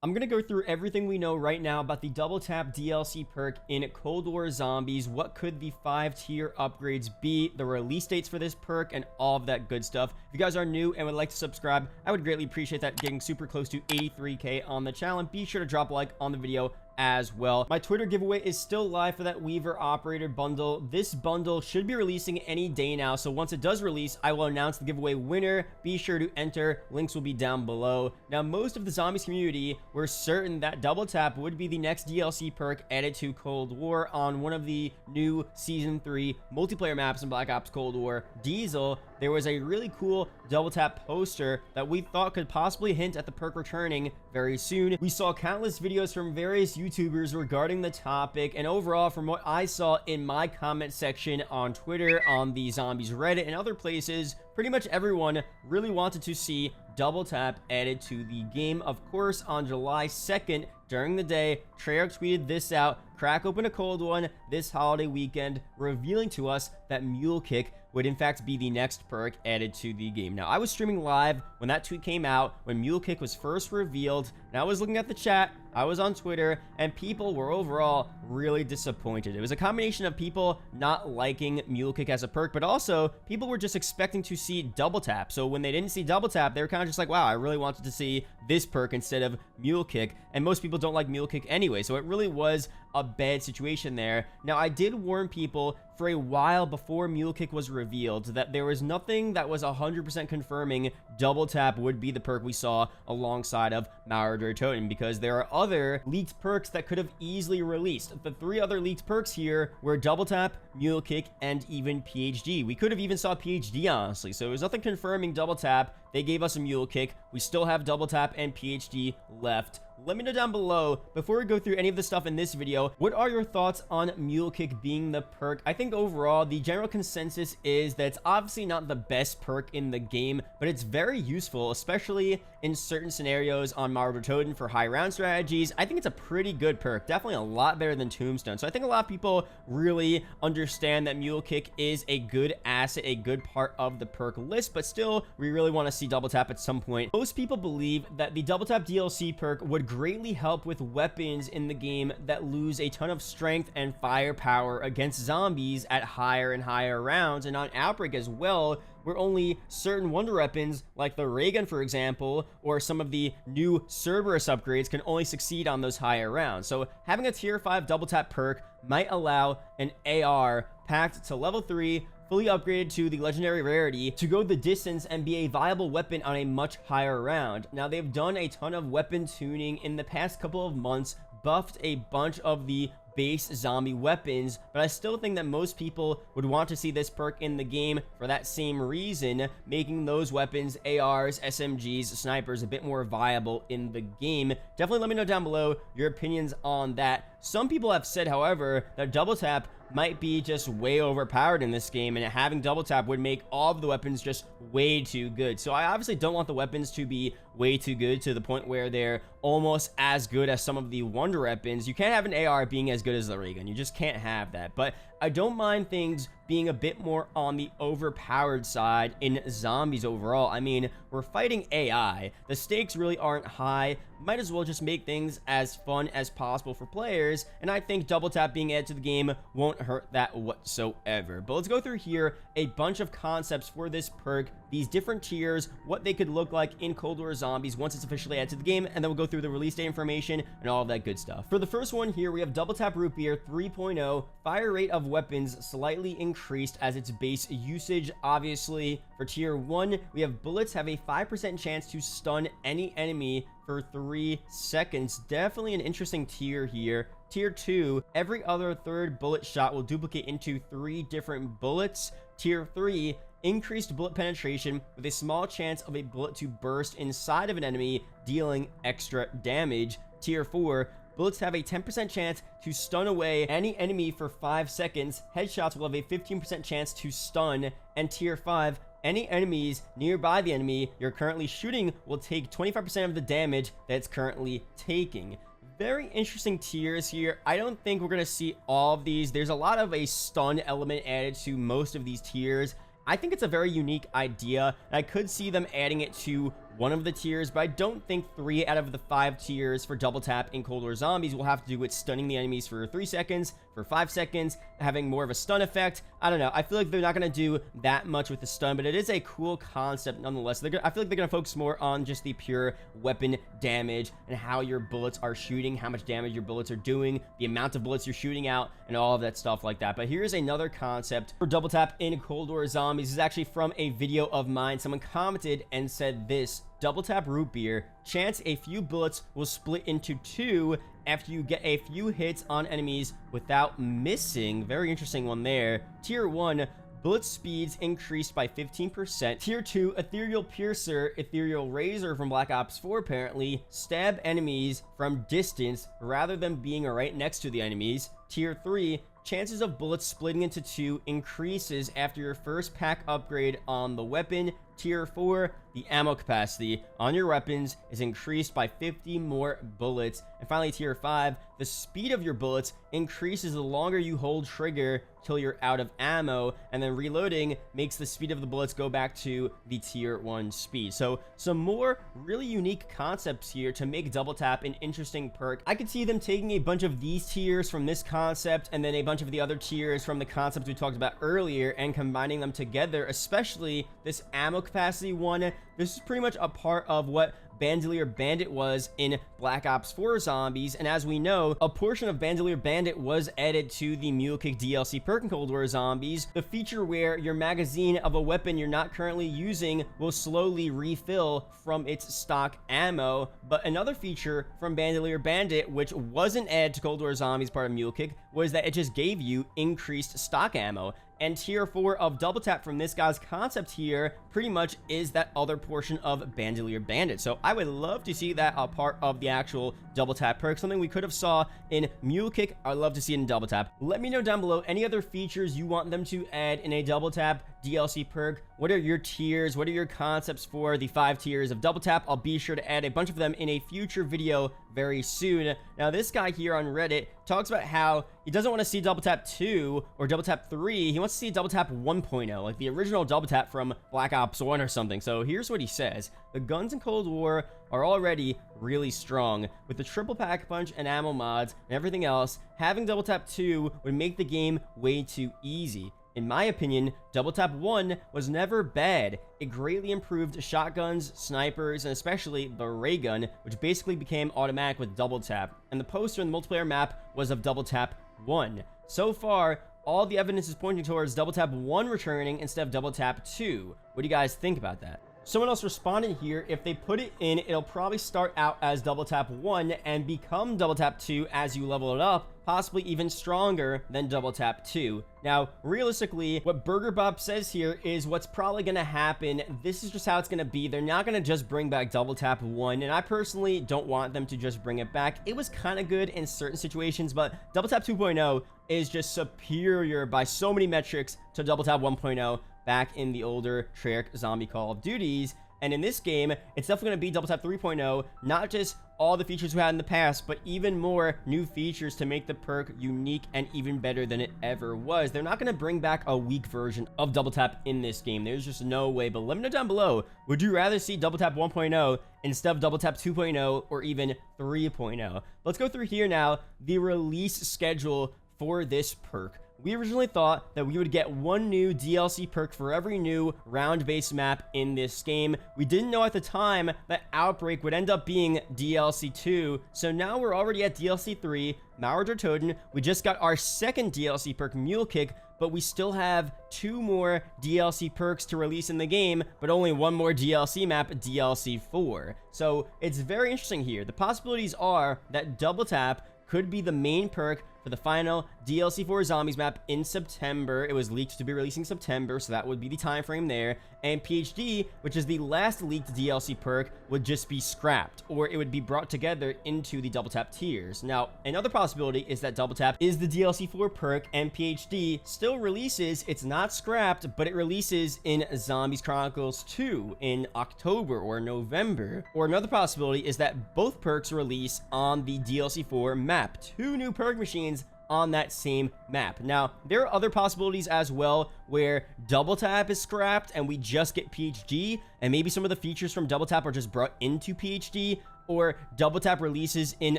I'm going to go through everything we know right now about the double tap DLC perk in Cold War Zombies. What could the 5-tier upgrades be, the release dates for this perk, and all of that good stuff. If you guys are new and would like to subscribe, I would greatly appreciate that, getting super close to 83k on the channel. And be sure to drop a like on the video as well. My Twitter giveaway is still live for that Weaver Operator bundle. This bundle should be releasing any day now, so once it does release, I will announce the giveaway winner. Be sure to enter. Links will be down below. Now, most of the Zombies community were certain that double tap would be the next DLC perk added to Cold War on one of the new Season 3 multiplayer maps in Black Ops Cold War, Diesel. There was a really cool double tap poster that we thought could possibly hint at the perk returning very soon. We saw countless videos from various YouTubers regarding the topic, and overall, from what I saw in my comment section on Twitter, on the Zombies Reddit, and other places, pretty much everyone really wanted to see double tap added to the game. Of course, on July 2nd, during the day, Treyarch tweeted this out: crack open a cold one this holiday weekend, revealing to us that Mule Kick would in fact be the next perk added to the game. Now, I was streaming live when that tweet came out, when Mule Kick was first revealed, and I was looking at the chat, I was on Twitter, and people were overall really disappointed. It was a combination of people not liking Mule Kick as a perk, but also people were just expecting to see double tap. So when they didn't see double tap, they were kind of just like, wow, I really wanted to see this perk instead of Mule Kick, and most people don't like Mule Kick anyway, so it really was a bad situation there. Now, I did warn people for a while before Mule Kick was revealed that there was nothing that was 100% confirming double tap would be the perk we saw alongside of Toten, because there are other leaked perks that could have easily released. The 3 other leaked perks here were double tap, Mule Kick, and even PhD. We could have even saw PhD, honestly, so there was nothing confirming double tap. They gave us a Mule Kick. We still have double tap and PhD left. Let me know down below, before we go through any of the stuff in this video, what are your thoughts on Mule Kick being the perk? I think overall, the general consensus is that it's obviously not the best perk in the game, but it's very useful, especially in certain scenarios on Toten for high round strategies. I think it's a pretty good perk, definitely a lot better than Tombstone. So I think a lot of people really understand that Mule Kick is a good asset, a good part of the perk list, but still, we really want to see double tap at some point. Most people believe that the double tap DLC perk would greatly help with weapons in the game that lose a ton of strength and firepower against zombies at higher and higher rounds, and on Outbreak as well, where only certain wonder weapons like the ray gun, for example, or some of the new Cerberus upgrades can only succeed on those higher rounds. So having a tier 5 double tap perk might allow an AR packed to level 3, fully upgraded to the legendary rarity, to go the distance and be a viable weapon on a much higher round. Now, they've done a ton of weapon tuning in the past couple of months, buffed a bunch of the base zombie weapons, but I still think that most people would want to see this perk in the game for that same reason, making those weapons, ARs, SMGs, snipers, a bit more viable in the game. Definitely let me know down below your opinions on that. Some people have said, however, that double tap might be just way overpowered in this game, and having double tap would make all of the weapons just way too good. So I obviously don't want the weapons to be way too good to the point where they're almost as good as some of the wonder weapons. You can't have an AR being as good as the ray gun. You just can't have that. But I don't mind things being a bit more on the overpowered side in zombies overall. I mean, we're fighting AI. The stakes really aren't high. Might as well just make things as fun as possible for players, and I think double tap being added to the game won't hurt that whatsoever. But let's go through here a bunch of concepts for this perk, these different tiers, what they could look like in Cold War Zombies once it's officially added to the game, and then we'll go through the release date information and all of that good stuff. For the first one here, we have double tap root beer 3.0. Fire rate of weapons slightly increased as its base usage. Obviously, for tier 1, we have bullets have a 5% chance to stun any enemy for 3 seconds. Definitely an interesting tier here. Tier 2, every other third bullet shot will duplicate into 3 different bullets. Tier 3, increased bullet penetration with a small chance of a bullet to burst inside of an enemy, dealing extra damage. Tier 4, bullets have a 10% chance to stun away any enemy for 5 seconds. Headshots will have a 15% chance to stun. And tier 5, any enemies nearby the enemy you're currently shooting will take 25% of the damage that it's currently taking. Very interesting tiers here. I don't think we're going to see all of these. There's a lot of a stun element added to most of these tiers. I think it's a very unique idea, and I could see them adding it to one of the tiers, but I don't think 3 out of the 5 tiers for double tap in Cold War Zombies will have to do with stunning the enemies for 3 seconds, for 5 seconds, having more of a stun effect. I don't know. I feel like they're not going to do that much with the stun, but it is a cool concept nonetheless. I feel like they're going to focus more on just the pure weapon damage and how your bullets are shooting, how much damage your bullets are doing, the amount of bullets you're shooting out, and all of that stuff like that. But here's another concept for double tap in Cold War Zombies. This is actually from a video of mine. Someone commented and said this: double tap root beer, chance a few bullets will split into 2 after you get a few hits on enemies without missing. Very interesting one there. Tier 1, bullet speeds increased by 15%. Tier 2, Ethereal Piercer, Ethereal Razor from Black Ops 4 apparently, stab enemies from distance rather than being right next to the enemies. Tier 3, chances of bullets splitting into 2 increases after your first pack upgrade on the weapon. Tier 4, the ammo capacity on your weapons is increased by 50 more bullets. And finally, Tier 5, the speed of your bullets increases the longer you hold trigger till you're out of ammo, and then reloading makes the speed of the bullets go back to the Tier 1 speed. So some more really unique concepts here to make double tap an interesting perk. I could see them taking a bunch of these tiers from this concept and then a bunch of the other tiers from the concept we talked about earlier and combining them together, especially this ammo capacity one. This is pretty much a part of what Bandolier Bandit was in Black Ops 4 Zombies, and as we know, a portion of Bandolier Bandit was added to the Mule Kick DLC perk in Cold War Zombies, the feature where your magazine of a weapon you're not currently using will slowly refill from its stock ammo. But another feature from Bandolier Bandit, which wasn't added to Cold War Zombies part of Mule Kick, was that it just gave you increased stock ammo. And Tier 4 of double tap from this guy's concept here pretty much is that other portion of Bandolier Bandit. So I would love to see that a part of the actual double tap perk, something we could have saw in Mule Kick. I'd love to see it in double tap. Let me know down below any other features you want them to add in a double tap DLC perk. What are your tiers? What are your concepts for the 5 tiers of double tap? I'll be sure to add a bunch of them in a future video very soon. Now, this guy here on Reddit talks about how he doesn't want to see double tap 2 or double tap 3. He wants to see double tap 1.0, like the original double tap from Black Ops 1 or something. So here's what he says: the guns in Cold War are already really strong. With the triple pack punch and ammo mods and everything else, having double tap 2 would make the game way too easy. In my opinion, double tap 1 was never bad. It greatly improved shotguns, snipers, and especially the ray gun, which basically became automatic with double tap. And the poster in the multiplayer map was of double tap 1. So far, all the evidence is pointing towards double tap 1 returning instead of double tap 2. What do you guys think about that? Someone else responded here: if they put it in, it'll probably start out as double tap 1 and become double tap 2 as you level it up, possibly even stronger than double tap 2. Now, realistically, what Burger Bob says here is what's probably going to happen. This is just how it's going to be. They're not going to just bring back double tap 1, and I personally don't want them to just bring it back. It was kind of good in certain situations, but double tap 2.0 is just superior by so many metrics to double tap 1.0 back in the older Treyarch zombie Call of Duties. And in this game, it's definitely going to be double tap 3.0, not just all the features we had in the past, but even more new features to make the perk unique and even better than it ever was. They're not going to bring back a weak version of double tap in this game. There's just no way. But let me know down below, would you rather see double tap 1.0 instead of double tap 2.0 or even 3.0? Let's go through here now, the release schedule for this perk. We originally thought that we would get 1 new DLC perk for every new round-based map in this game. We didn't know at the time that Outbreak would end up being DLC 2, so now we're already at DLC 3, Malware Toten. We just got our second DLC perk, Mule Kick, but we still have 2 more DLC perks to release in the game, but only 1 more DLC map, DLC 4. So it's very interesting here. The possibilities are that double tap could be the main perk for the final DLC 4 Zombies map in September. It was leaked to be releasing September, so that would be the time frame there. And PhD, which is the last leaked DLC perk, would just be scrapped, or it would be brought together into the double tap tiers. Now, another possibility is that double tap is the DLC 4 perk, and PhD still releases. It's not scrapped, but it releases in Zombies Chronicles 2 in October or November. Or another possibility is that both perks release on the DLC 4 map. 2 new perk machines on that same map. Now, there are other possibilities as well where double tap is scrapped and we just get PhD, and maybe some of the features from double tap are just brought into PhD, or double tap releases in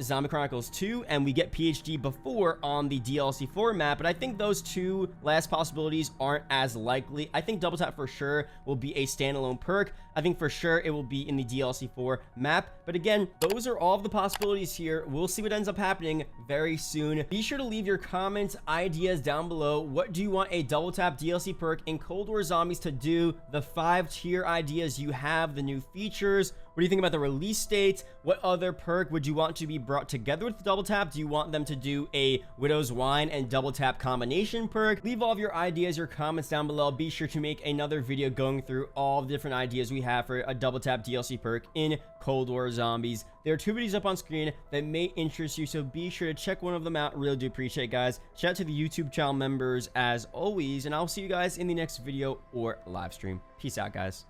Zombie Chronicles 2 and we get PhD before on the DLC 4 map. But I think those two last possibilities aren't as likely. I think double tap for sure will be a standalone perk. I think for sure it will be in the DLC 4 map. But again, those are all of the possibilities here. We'll see what ends up happening very soon. Be sure to leave your comments, ideas down below. What do you want a double tap DLC perk in Cold War Zombies to do? The 5-tier ideas you have, the new features. What do you think about the release dates? What other perk would you want to be brought together with double tap? Do you want them to do a Widow's Wine and double tap combination perk? Leave all of your ideas, your comments down below. Be sure to make another video going through all the different ideas we have for a double tap DLC perk in Cold War Zombies. There are 2 videos up on screen that may interest you, so be sure to check one of them out. Really do appreciate it, guys. Shout out to the YouTube channel members as always, and I'll see you guys in the next video or live stream. Peace out, guys.